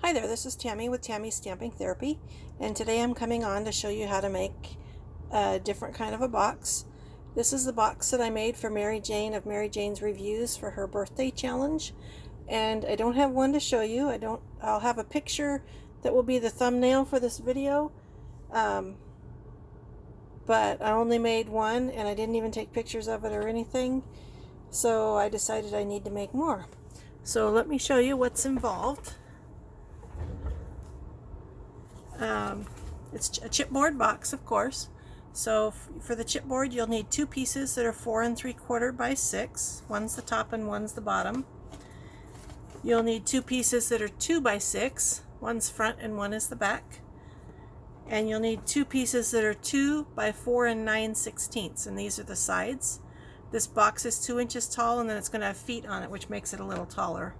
Hi there, this is Tammy with Tammy's Stamping Therapy, and today I'm coming on to show you how to make a different kind of a box. This is the box that I made for Mary Jane of Mary Jane's Reviews for her birthday challenge, and I don't have one to show you. I'll have a picture that will be the thumbnail for this video, but I only made one and I didn't even take pictures of it or anything, so I decided I need to make more. So let me show you what's involved. It's a chipboard box, of course. So for the chipboard, you'll need two pieces that are 4 3/4 by 6. One's the top and one's the bottom. You'll need two pieces that are 2 by 6. One's front and one is the back. And you'll need two pieces that are 2 by 4 9/16, and these are the sides. This box is 2 inches tall, and then it's going to have feet on it, which makes it a little taller.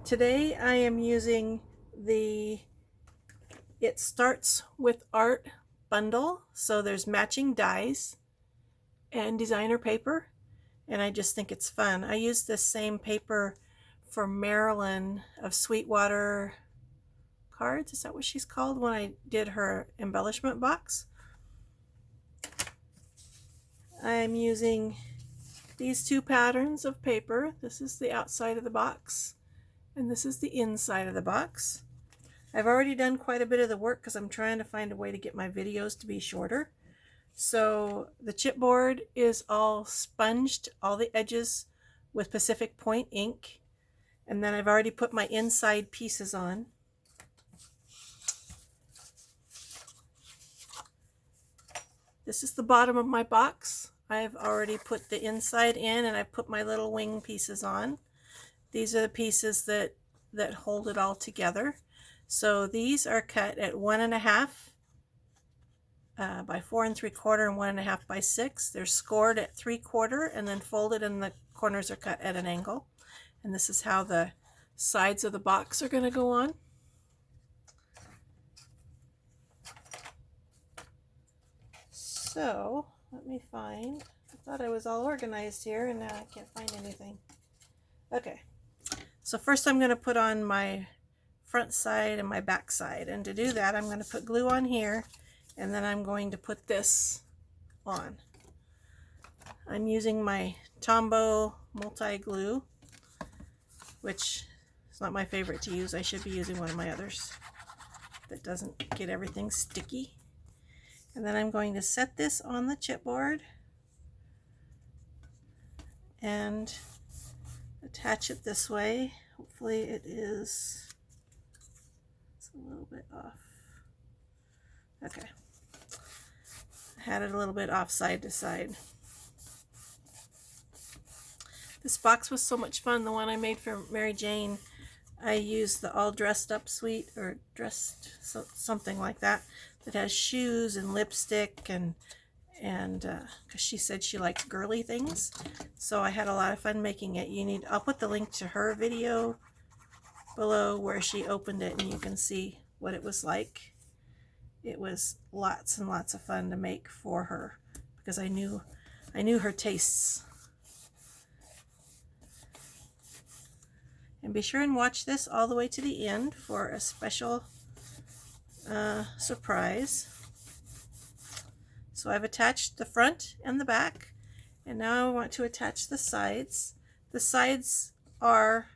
Today I am using the It Starts with Art bundle, so there's matching dies and designer paper, and I just think it's fun. I used this same paper for Marilyn of Sweetwater Cards, is that what she's called, when I did her embellishment box. I'm using these two patterns of paper. This is the outside of the box, and this is the inside of the box. I've already done quite a bit of the work because I'm trying to find a way to get my videos to be shorter. So the chipboard is all sponged, all the edges, with Pacific Point ink. And then I've already put my inside pieces on. This is the bottom of my box. I've already put the inside in, and I put my little wing pieces on. These are the pieces that hold it all together. So these are cut at 1.5 by 4 3/4 and 1.5 by 6. They're scored at 3/4 and then folded, and the corners are cut at an angle. And this is how the sides of the box are going to go on. So let me find, I thought I was all organized here, and now I can't find anything. Okay, so first I'm going to put on my front side and my back side, and to do that I'm going to put glue on here, and then I'm going to put this on. I'm using my Tombow multi-glue, which is not my favorite to use. I should be using one of my others that doesn't get everything sticky. And then I'm going to set this on the chipboard and attach it this way. Hopefully it is, it's a little bit off. Okay, I had it a little bit off side to side. This box was so much fun. The one I made for Mary Jane, I used the All Dressed Up suite, or dressed something like that, that has shoes and lipstick, and because she said she likes girly things, so I had a lot of fun making it. I'll put the link to her video below where she opened it, and you can see what it was like. It was lots and lots of fun to make for her because I knew her tastes. And be sure and watch this all the way to the end for a special surprise. So I've attached the front and the back, and now I want to attach the sides. The sides are,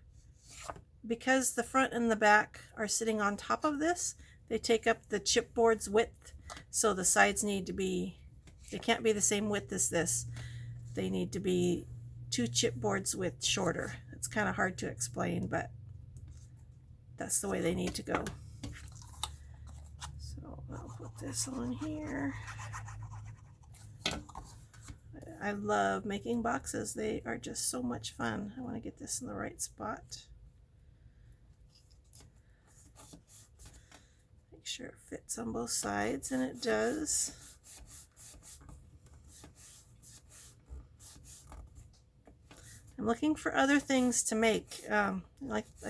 because the front and the back are sitting on top of this, they take up the chipboard's width, so the sides need to be, they can't be the same width as this. They need to be 2 chipboards width shorter. It's kind of hard to explain, but that's the way they need to go. So I'll put this on here. I love making boxes. They are just so much fun. I want to get this in the right spot. Make sure it fits on both sides, and it does. I'm looking for other things to make. I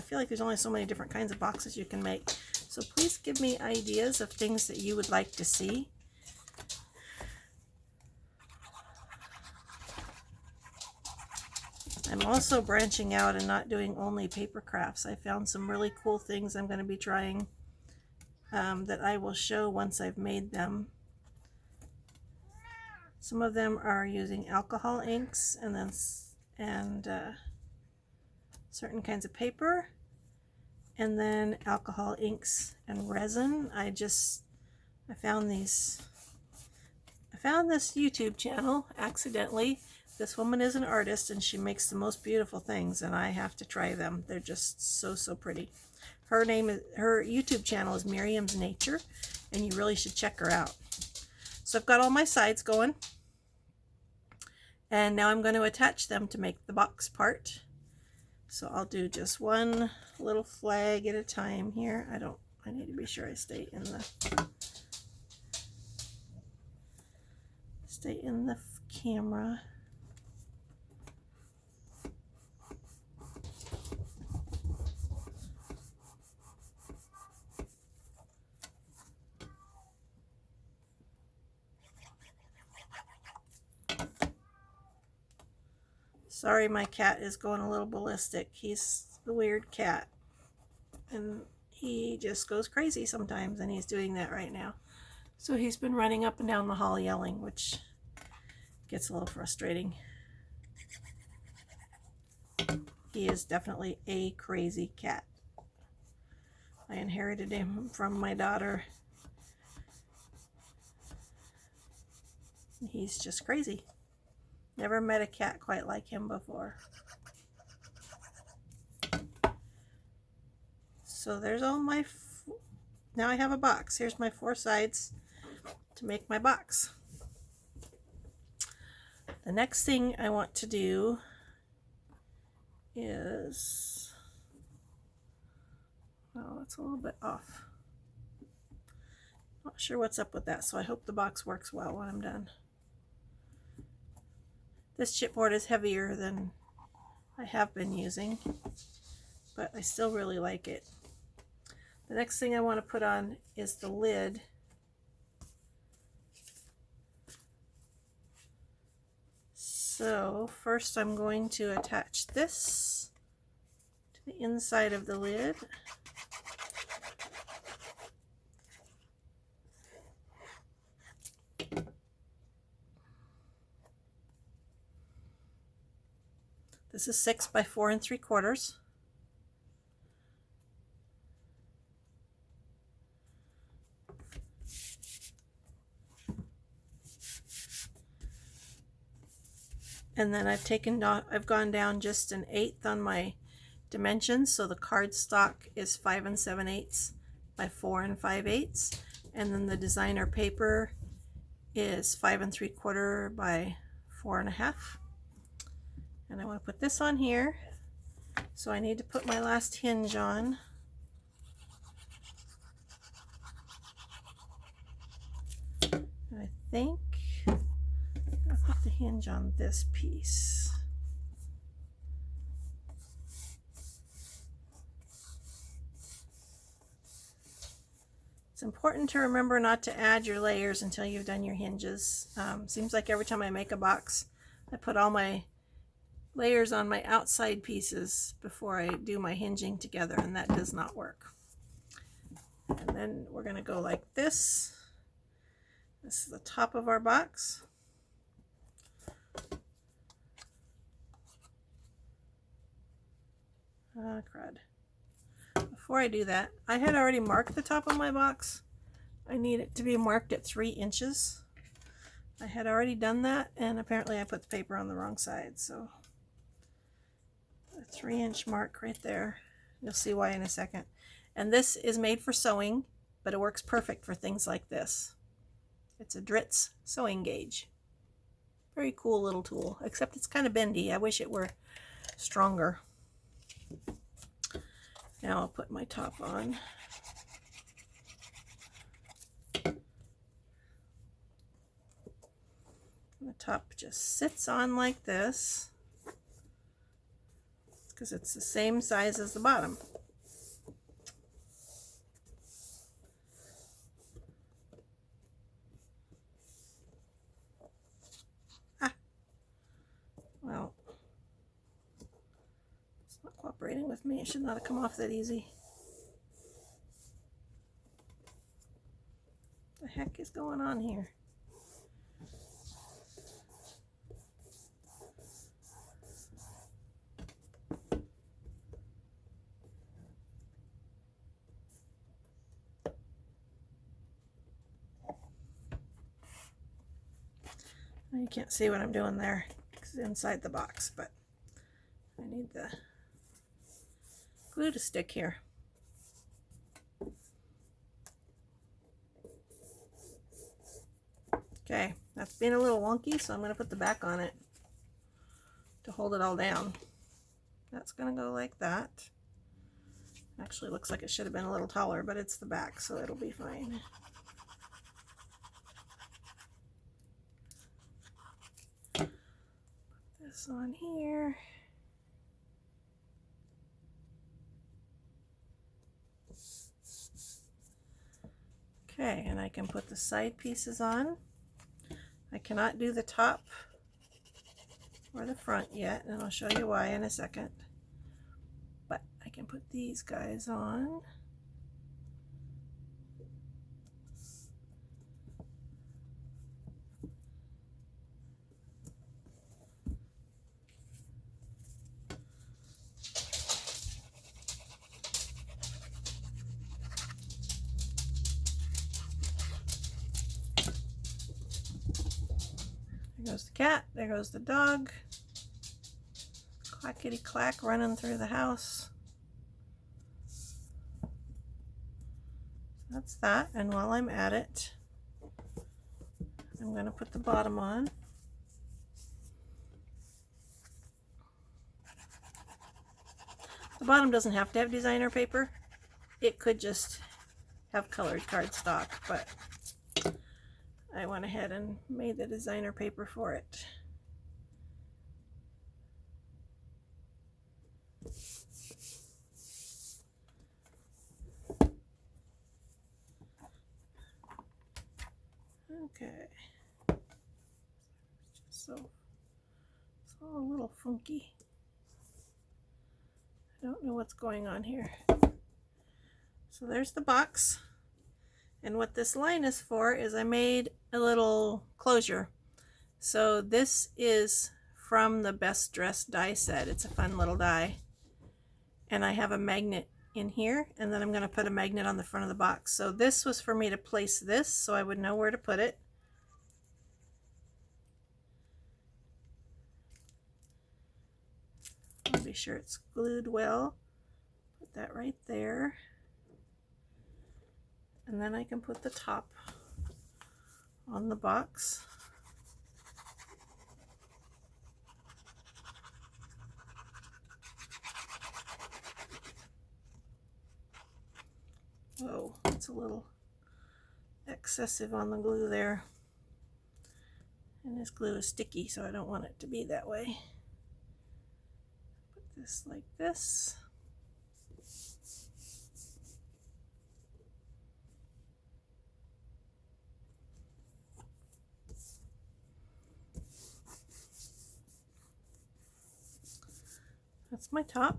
feel like there's only so many different kinds of boxes you can make. So please give me ideas of things that you would like to see. I'm also branching out and not doing only paper crafts. I found some really cool things I'm going to be trying that I will show once I've made them. Some of them are using alcohol inks and certain kinds of paper, and then alcohol inks and resin. I found this YouTube channel accidentally. This woman is an artist and she makes the most beautiful things, and I have to try them. They're just so pretty. Her YouTube channel is Miriam's Nature, and you really should check her out. So I've got all my sides going, and now I'm going to attach them to make the box part. So I'll do just one little flag at a time here. I need to be sure I stay in the camera. Sorry, my cat is going a little ballistic. He's the weird cat, and he just goes crazy sometimes, and he's doing that right now. So he's been running up and down the hall yelling, which gets a little frustrating. He is definitely a crazy cat. I inherited him from my daughter. He's just crazy. Never met a cat quite like him before. So there's all my, now I have a box. Here's my 4 sides to make my box. The next thing I want to do is, well, it's a little bit off. Not sure what's up with that, so I hope the box works well when I'm done. This chipboard is heavier than I have been using, but I still really like it. The next thing I want to put on is the lid. So first I'm going to attach this to the inside of the lid. This is 6 by 4 3/4. And then I've gone down just 1/8 on my dimensions. So the cardstock is 5 7/8 by 4 5/8, and then the designer paper is 5 3/4 by 4 1/2. And I want to put this on here, so I need to put my last hinge on. And I think I'll put the hinge on this piece. It's important to remember not to add your layers until you've done your hinges. Seems like every time I make a box, I put all my layers on my outside pieces before I do my hinging together, and that does not work. And then we're going to go like this. This is the top of our box. Crud. Before I do that, I had already marked the top of my box. I need it to be marked at 3 inches. I had already done that, and apparently I put the paper on the wrong side, so a 3-inch mark right there. You'll see why in a second. And this is made for sewing, but it works perfect for things like this. It's a Dritz sewing gauge. Very cool little tool, except it's kind of bendy. I wish it were stronger. Now I'll put my top on. And the top just sits on like this, because it's the same size as the bottom. Well, cooperating with me. It should not have come off that easy. What the heck is going on here? You can't see what I'm doing there because it's inside the box, but I need the glue to stick here. Okay, that's being a little wonky, so I'm going to put the back on it to hold it all down. That's going to go like that. Actually looks like it should have been a little taller, but it's the back, so it'll be fine. Put this on here. Okay, and I can put the side pieces on. I cannot do the top or the front yet, and I'll show you why in a second. But I can put these guys on. There goes the cat, there goes the dog. Clackety clack running through the house. That's that, and while I'm at it, I'm going to put the bottom on. The bottom doesn't have to have designer paper. It could just have colored cardstock, but I went ahead and made the designer paper for it. Okay. So it's all a little funky. I don't know what's going on here. So there's the box. And what this line is for is I made a little closure. So this is from the Best Dressed die set. It's a fun little die. And I have a magnet in here, and then I'm going to put a magnet on the front of the box. So this was for me to place this so I would know where to put it. I'll be sure it's glued well. Put that right there. And then I can put the top on the box. Whoa, it's a little excessive on the glue there. And this glue is sticky, so I don't want it to be that way. Put this like this. That's my top.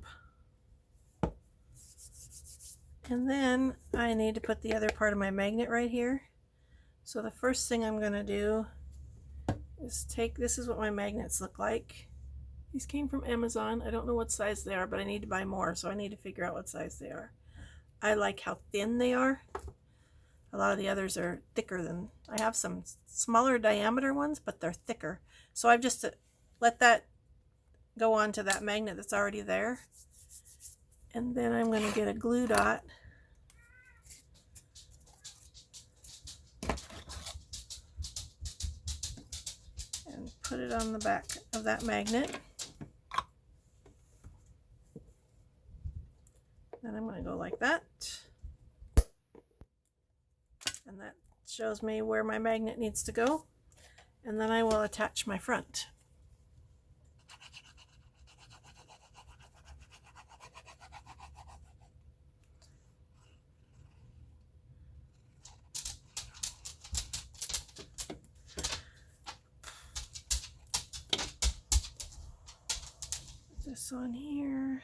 And then I need to put the other part of my magnet right here. So the first thing I'm going to do is take, this is what my magnets look like. These came from Amazon. I don't know what size they are, but I need to buy more, so I need to figure out what size they are. I like how thin they are. A lot of the others are thicker than, I have some smaller diameter ones, but they're thicker. So I've just let that go onto that magnet that's already there. And then I'm going to get a glue dot and put it on the back of that magnet. Then I'm going to go like that. And that shows me where my magnet needs to go. And then I will attach my front. This on here.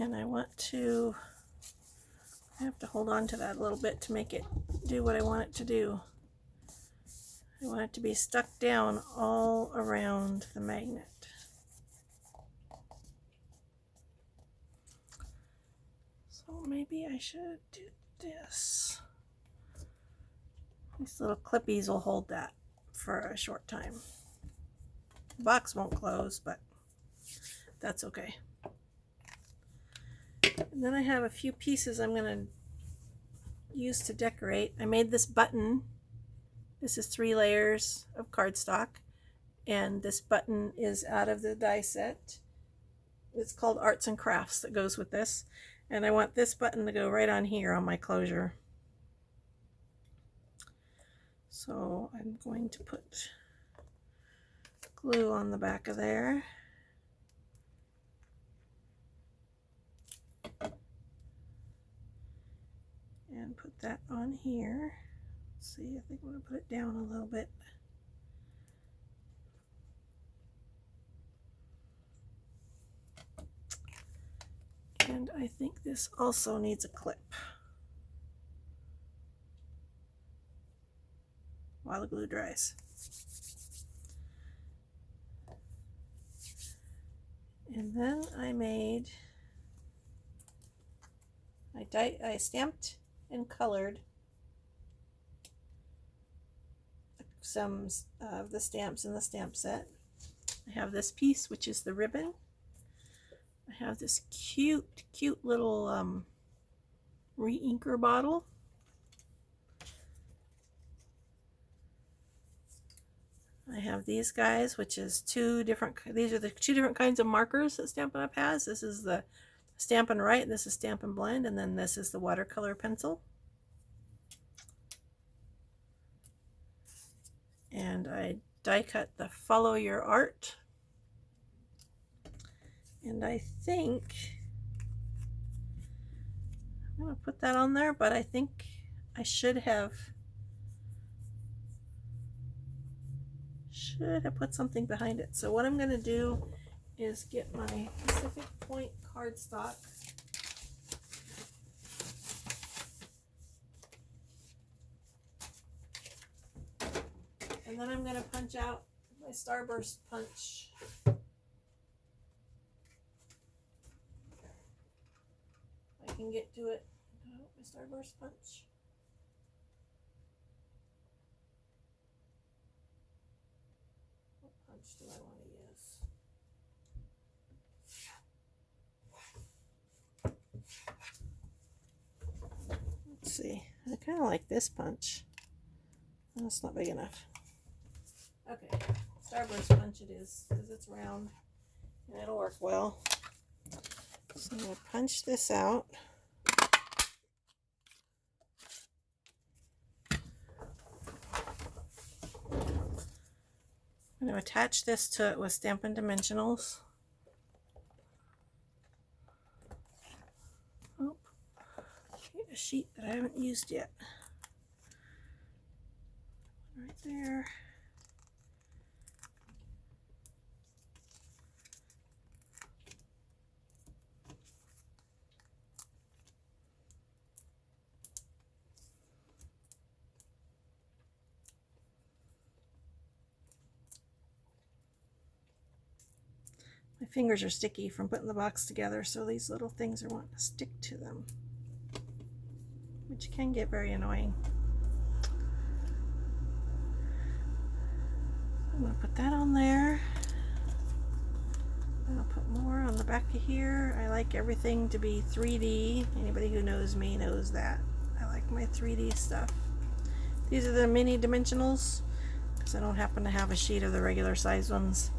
And I have to hold on to that a little bit to make it do what I want it to do. I want it to be stuck down all around the magnet. So maybe I should do this. These little clippies will hold that for a short time. The box won't close, but that's okay. And then I have a few pieces I'm going to use to decorate. I made this button. This is 3 layers of cardstock, and this button is out of the die set. It's called Arts and Crafts that goes with this, and I want this button to go right on here on my closure. So I'm going to put glue on the back of there. And put that on here. Let's see, I think I'm going to put it down a little bit. And I think this also needs a clip while the glue dries. And then I stamped and colored some of the stamps in the stamp set. I have this piece, which is the ribbon. I have this cute little re-inker bottle. I have these guys, which is these are the 2 different kinds of markers that Stampin' Up! Has. This is the Stampin' Write, and this is Stampin' Blend, and then this is the watercolor pencil. And I die cut the Follow Your Art. And I think I'm going to put that on there, but I think I should have put something behind it. So what I'm going to do is get my Pacific Point cardstock. And then I'm going to punch out my Starburst punch. I can get to it. Oh, my Starburst punch. What punch do I want to use? Let's see. I kind of like this punch. Oh, it's not big enough. Okay, Starburst punch it is, because it's round and it'll work well. So I'm going to punch this out. I'm going to attach this to it with Stampin' Dimensionals. Oh, a sheet that I haven't used yet. Right there. My fingers are sticky from putting the box together, so these little things are wanting to stick to them, which can get very annoying. I'm going to put that on there. I'll put more on the back of here. I like everything to be 3D. Anybody who knows me knows that. I like my 3D stuff. These are the mini dimensionals, because I don't happen to have a sheet of the regular size ones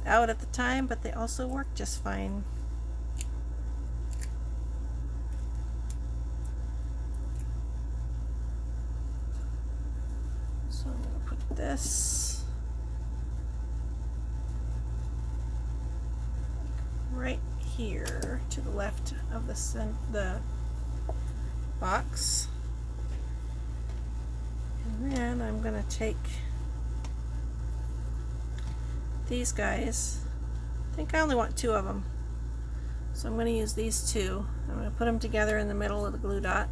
out at the time, but they also work just fine. So I'm going to put this right here to the left of the box, and then I'm going to take these guys. I think I only want 2 of them. So I'm going to use these two. I'm going to put them together in the middle of the glue dot.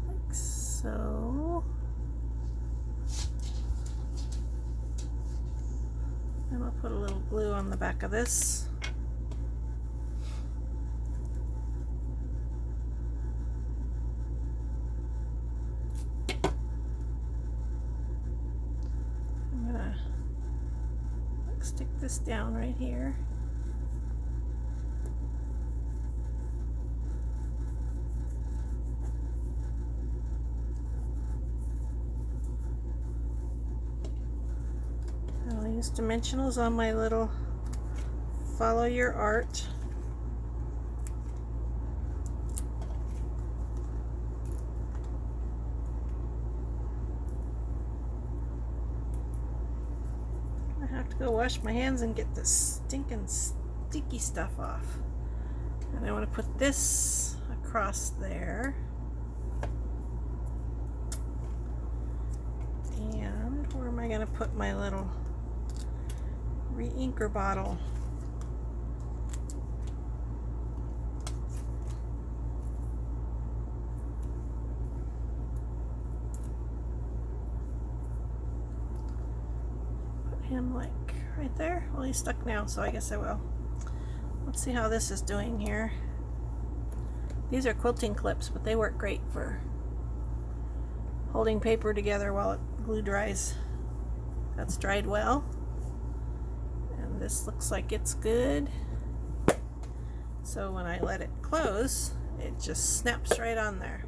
Like so. And I'll put a little glue on the back of this. Stick this down right here. I'll use dimensionals on my little follow your art. Go wash my hands and get this stinking sticky stuff off. And I want to put this across there. And where am I going to put my little re-inker bottle? Put him like right there. Well, he's stuck now, so I guess I will. Let's see how this is doing here. These are quilting clips, but they work great for holding paper together while it glue dries. That's dried well. And this looks like it's good. So when I let it close, it just snaps right on there.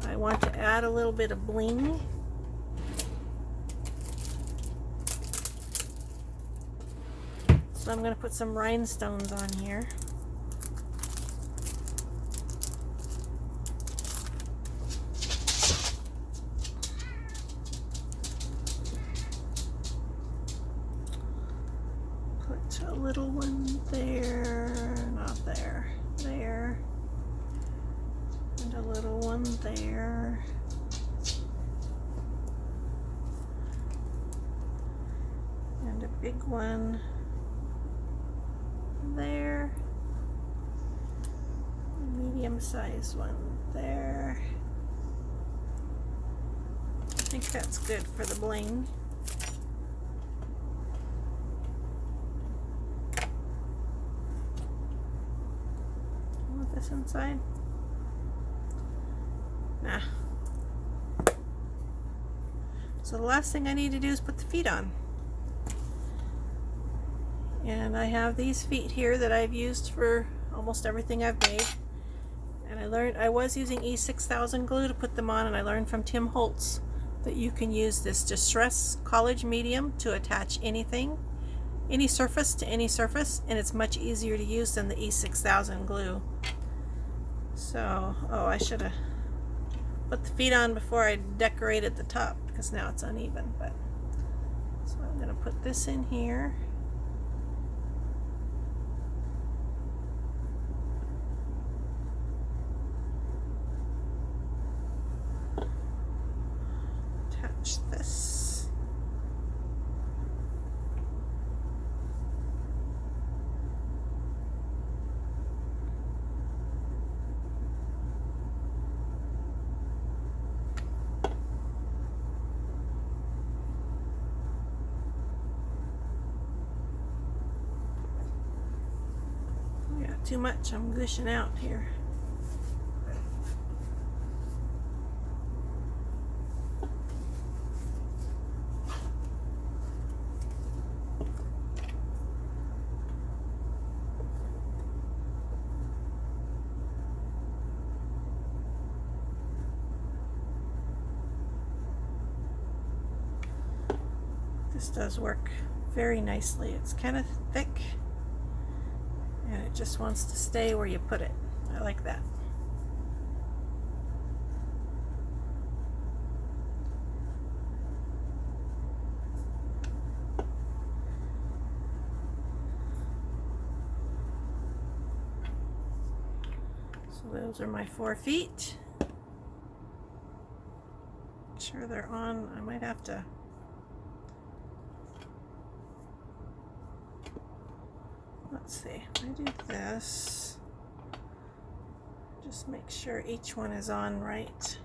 I want to add a little bit of bling. So I'm going to put some rhinestones on here. Put a little one there, not there, there, and a little one there. And a big one there, medium-sized one there. I think that's good for the bling. Want this inside? Nah. So the last thing I need to do is put the feet on. And I have these feet here that I've used for almost everything I've made. And I was using E6000 glue to put them on, and I learned from Tim Holtz that you can use this Distress College Medium to attach anything, any surface to any surface, and it's much easier to use than the E6000 glue. So, oh, I should have put the feet on before I decorated the top, because now it's uneven. But so I'm going to put this in here. This. Yeah, too much. I'm gushing out here. This does work very nicely. It's kind of thick and it just wants to stay where you put it. I like that. So those are my 4 feet. sure they're on. I might have to. Let's see. I do this. Just make sure each one is on right.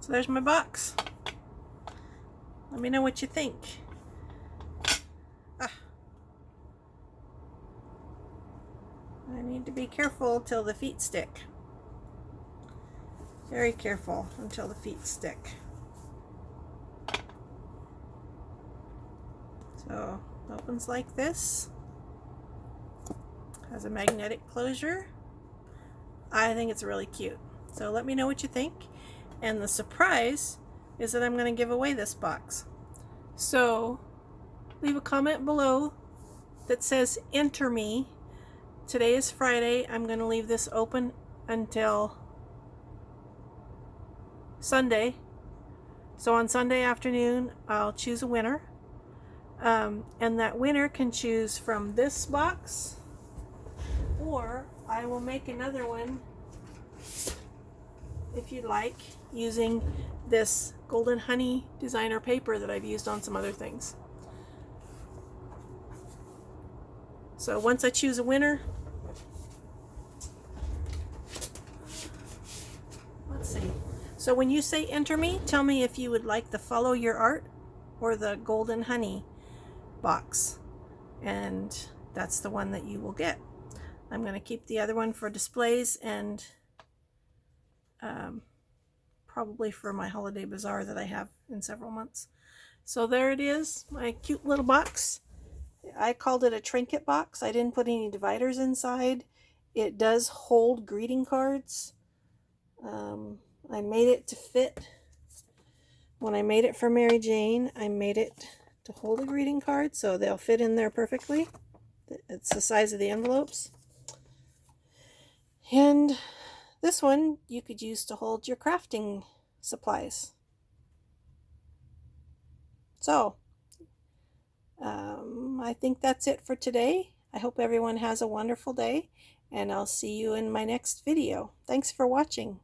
So there's my box. Let me know what you think. I need to be careful till the feet stick. Very careful until the feet stick. So it opens like this. Has a magnetic closure. I think it's really cute. So let me know what you think. And the surprise is that I'm going to give away this box. So leave a comment below that says enter me. Today is Friday. I'm going to leave this open until Sunday. So on Sunday afternoon I'll choose a winner. And that winner can choose from this box, or I will make another one if you'd like, using this Golden Honey designer paper that I've used on some other things. So once I choose a winner, let's see. So when you say enter me, tell me if you would like the Follow Your Art or the Golden Honey box, and that's the one that you will get. I'm going to keep the other one for displays and probably for my holiday bazaar that I have in several months. So there it is, my cute little box. I called it a Trinket Box. I didn't put any dividers inside. It does hold greeting cards. I made it to fit. When I made it for Mary Jane, I made it to hold a greeting card, so they'll fit in there perfectly. It's the size of the envelopes. And this one you could use to hold your crafting supplies. So, I think that's it for today. I hope everyone has a wonderful day, and I'll see you in my next video. Thanks for watching.